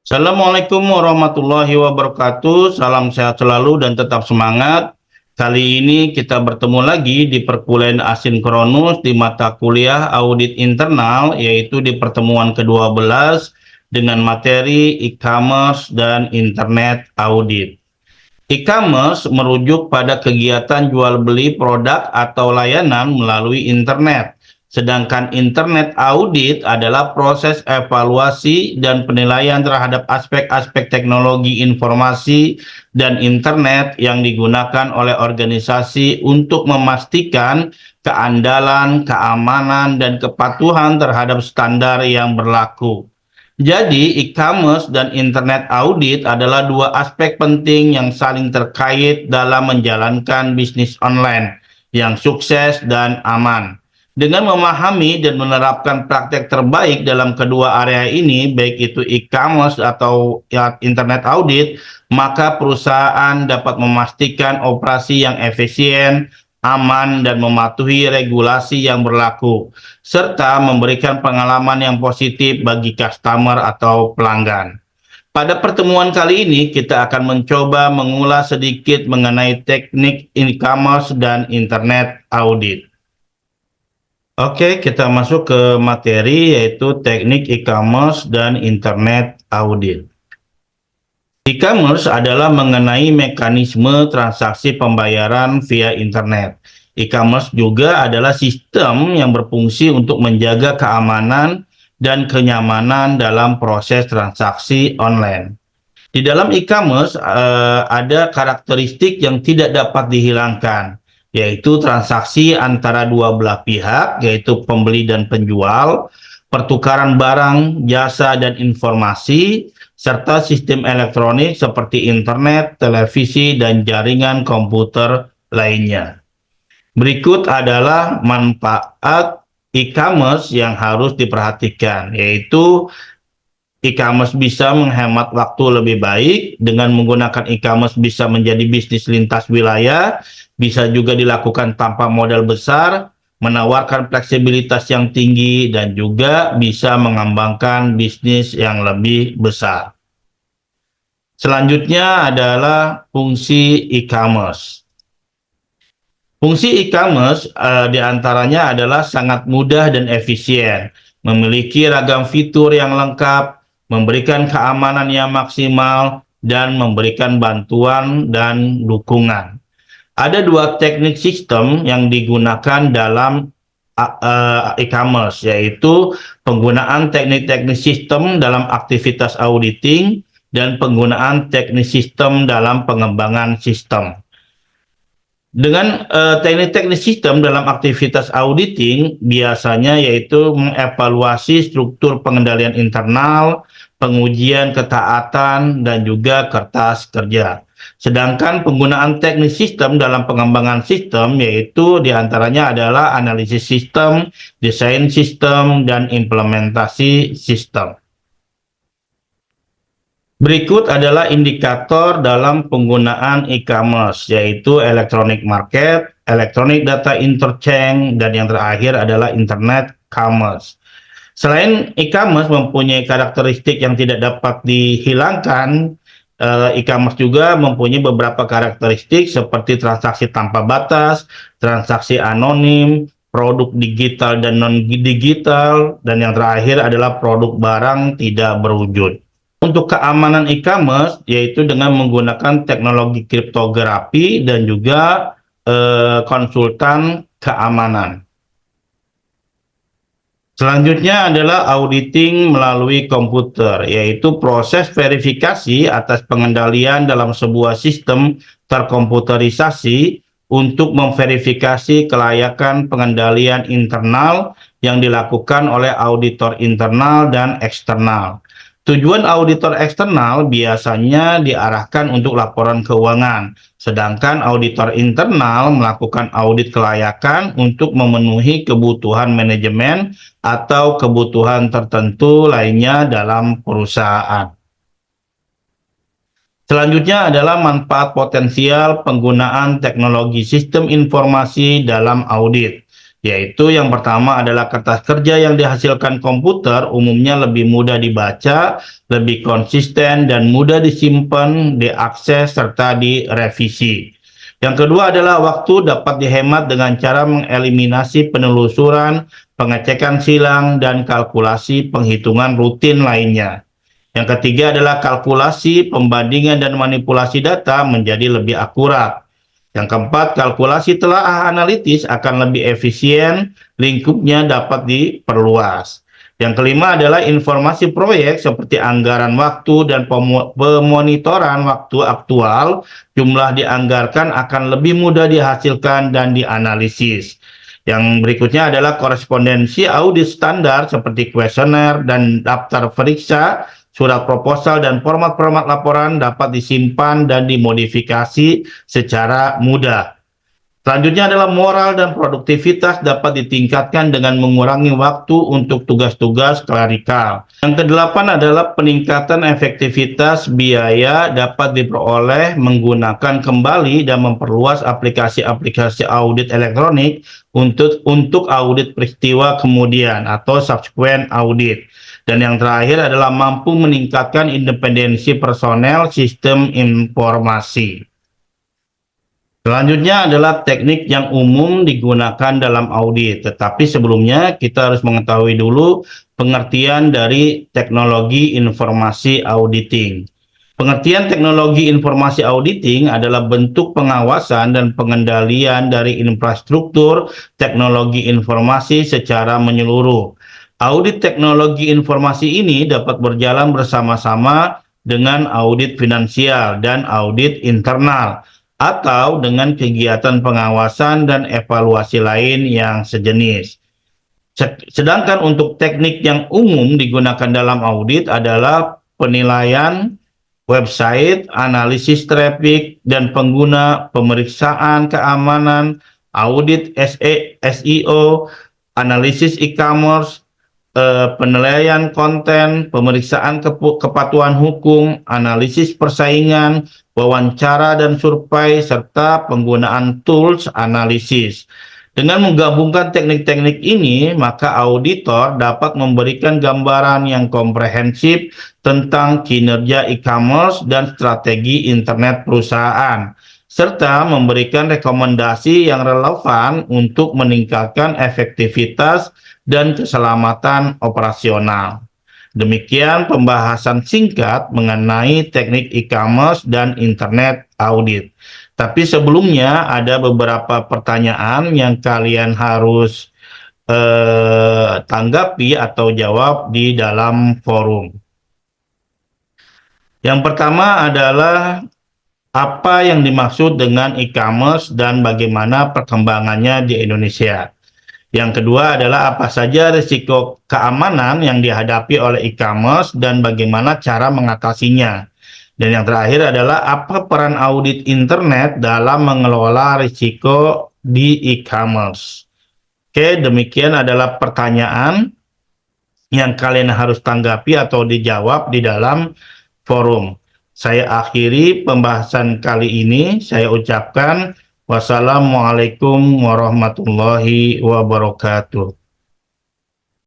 Assalamualaikum warahmatullahi wabarakatuh. Salam sehat selalu dan tetap semangat. Kali ini kita bertemu lagi di perkuliahan asinkronus di mata kuliah audit internal, yaitu di pertemuan ke-12 dengan materi e-commerce dan internet audit. E-commerce merujuk pada kegiatan jual beli produk atau layanan melalui internet. Sedangkan internet audit adalah proses evaluasi dan penilaian terhadap aspek-aspek teknologi informasi dan internet yang digunakan oleh organisasi untuk memastikan keandalan, keamanan, dan kepatuhan terhadap standar yang berlaku. Jadi, e-commerce dan internet audit adalah dua aspek penting yang saling terkait dalam menjalankan bisnis online yang sukses dan aman. Dengan memahami dan menerapkan praktek terbaik dalam kedua area ini, baik itu e-commerce atau internet audit, maka perusahaan dapat memastikan operasi yang efisien, aman, dan mematuhi regulasi yang berlaku, serta memberikan pengalaman yang positif bagi customer atau pelanggan. Pada pertemuan kali ini, kita akan mencoba mengulas sedikit mengenai teknik e-commerce dan internet audit. Oke, kita masuk ke materi yaitu teknik e-commerce dan internet audit. E-commerce adalah mengenai mekanisme transaksi pembayaran via internet. E-commerce juga adalah sistem yang berfungsi untuk menjaga keamanan dan kenyamanan dalam proses transaksi online. Di dalam e-commerce ada karakteristik yang tidak dapat dihilangkan, yaitu transaksi antara dua belah pihak, yaitu pembeli dan penjual, pertukaran barang, jasa, dan informasi, serta sistem elektronik seperti internet, televisi, dan jaringan komputer lainnya. Berikut adalah manfaat e-commerce yang harus diperhatikan, yaitu e-commerce bisa menghemat waktu lebih baik. Dengan menggunakan e-commerce bisa menjadi bisnis lintas wilayah, bisa juga dilakukan tanpa modal besar, menawarkan fleksibilitas yang tinggi, dan juga bisa mengembangkan bisnis yang lebih besar. Selanjutnya adalah fungsi e-commerce. Fungsi e-commerce diantaranya adalah sangat mudah dan efisien, memiliki ragam fitur yang lengkap, memberikan keamanan yang maksimal, dan memberikan bantuan dan dukungan. Ada dua teknik sistem yang digunakan dalam e-commerce, yaitu penggunaan teknik-teknik sistem dalam aktivitas auditing dan penggunaan teknik sistem dalam pengembangan sistem. Dengan teknik-teknik sistem dalam aktivitas auditing biasanya yaitu mengevaluasi struktur pengendalian internal, pengujian ketaatan, dan juga kertas kerja. Sedangkan penggunaan teknik sistem dalam pengembangan sistem yaitu diantaranya adalah analisis sistem, desain sistem, dan implementasi sistem. Berikut adalah indikator dalam penggunaan e-commerce, yaitu electronic market, electronic data interchange, dan yang terakhir adalah internet commerce. Selain e-commerce mempunyai karakteristik yang tidak dapat dihilangkan, e-commerce juga mempunyai beberapa karakteristik seperti transaksi tanpa batas, transaksi anonim, produk digital dan non-digital, dan yang terakhir adalah produk barang tidak berwujud. Untuk keamanan e-commerce, yaitu dengan menggunakan teknologi kriptografi dan juga konsultan keamanan. Selanjutnya adalah auditing melalui komputer, yaitu proses verifikasi atas pengendalian dalam sebuah sistem terkomputerisasi untuk memverifikasi kelayakan pengendalian internal yang dilakukan oleh auditor internal dan eksternal. Tujuan auditor eksternal biasanya diarahkan untuk laporan keuangan, sedangkan auditor internal melakukan audit kelayakan untuk memenuhi kebutuhan manajemen atau kebutuhan tertentu lainnya dalam perusahaan. Selanjutnya adalah manfaat potensial penggunaan teknologi sistem informasi dalam audit, yaitu yang pertama adalah kertas kerja yang dihasilkan komputer umumnya lebih mudah dibaca, lebih konsisten, dan mudah disimpan, diakses, serta direvisi. Yang kedua adalah waktu dapat dihemat dengan cara mengeliminasi penelusuran, pengecekan silang, dan kalkulasi penghitungan rutin lainnya. Yang ketiga adalah kalkulasi, pembandingan, dan manipulasi data menjadi lebih akurat. Yang keempat, kalkulasi telaah analitis akan lebih efisien, lingkupnya dapat diperluas. Yang kelima adalah informasi proyek seperti anggaran waktu dan pemonitoran waktu aktual, jumlah dianggarkan akan lebih mudah dihasilkan dan dianalisis. Yang berikutnya adalah korespondensi audit standar seperti kuesioner dan daftar periksa, surat proposal, dan format-format laporan dapat disimpan dan dimodifikasi secara mudah. Selanjutnya adalah moral dan produktivitas dapat ditingkatkan dengan mengurangi waktu untuk tugas-tugas klerikal. Yang kedelapan adalah peningkatan efektivitas biaya dapat diperoleh menggunakan kembali dan memperluas aplikasi-aplikasi audit elektronik untuk audit peristiwa kemudian atau subsequent audit. Dan yang terakhir adalah mampu meningkatkan independensi personel sistem informasi. Selanjutnya adalah teknik yang umum digunakan dalam audit, tetapi sebelumnya kita harus mengetahui dulu pengertian dari teknologi informasi auditing. Pengertian teknologi informasi auditing adalah bentuk pengawasan dan pengendalian dari infrastruktur teknologi informasi secara menyeluruh. Audit teknologi informasi ini dapat berjalan bersama-sama dengan audit finansial dan audit internal, atau dengan kegiatan pengawasan dan evaluasi lain yang sejenis. Sedangkan untuk teknik yang umum digunakan dalam audit adalah penilaian website, analisis traffic dan pengguna, pemeriksaan keamanan, audit SEO, analisis e-commerce, penilaian konten, pemeriksaan kepatuhan hukum, analisis persaingan, wawancara dan survei, serta penggunaan tools analisis. Dengan menggabungkan teknik-teknik ini, maka auditor dapat memberikan gambaran yang komprehensif tentang kinerja e-commerce dan strategi internet perusahaan, serta memberikan rekomendasi yang relevan untuk meningkatkan efektivitas dan keselamatan operasional. Demikian pembahasan singkat mengenai teknik e-commerce dan internet audit. Tapi sebelumnya ada beberapa pertanyaan yang kalian harus tanggapi atau jawab di dalam forum. Yang pertama adalah apa yang dimaksud dengan e-commerce dan bagaimana perkembangannya di Indonesia. Yang kedua adalah apa saja risiko keamanan yang dihadapi oleh e-commerce dan bagaimana cara mengatasinya. Dan yang terakhir adalah apa peran audit internet dalam mengelola risiko di e-commerce. Oke, demikian adalah pertanyaan yang kalian harus tanggapi atau dijawab di dalam forum. Saya akhiri pembahasan kali ini. Saya ucapkan wassalamualaikum warahmatullahi wabarakatuh.